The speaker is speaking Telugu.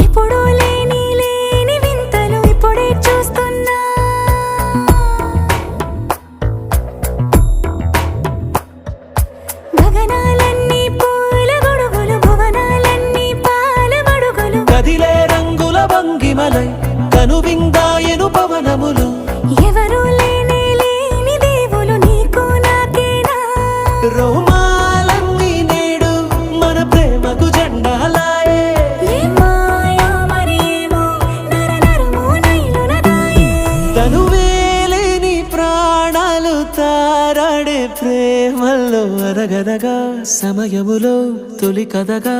ఎప్పుడూ లేని లేని వింతలు ఇప్పుడే చూస్తున్నా. గగనాలన్నీ పూల గొడుగులు, భువనాలన్నీ పాల మడుగులు, కదిలే రంగుల భంగిమలై కనువిందాయను పవనములు. ఎవరూ లేని లేని దేవులు నీకు నాకేనా. రోమాలన్నీ నేడు మన ప్రేమకు జెండాలాయే. ఏ మాయో మరేమో నరనరమో నైలున దాయే. తనువేలేని ప్రాణాలు తారాడే ప్రేమల్లో అరగదగా సమయములో తొలి కథగా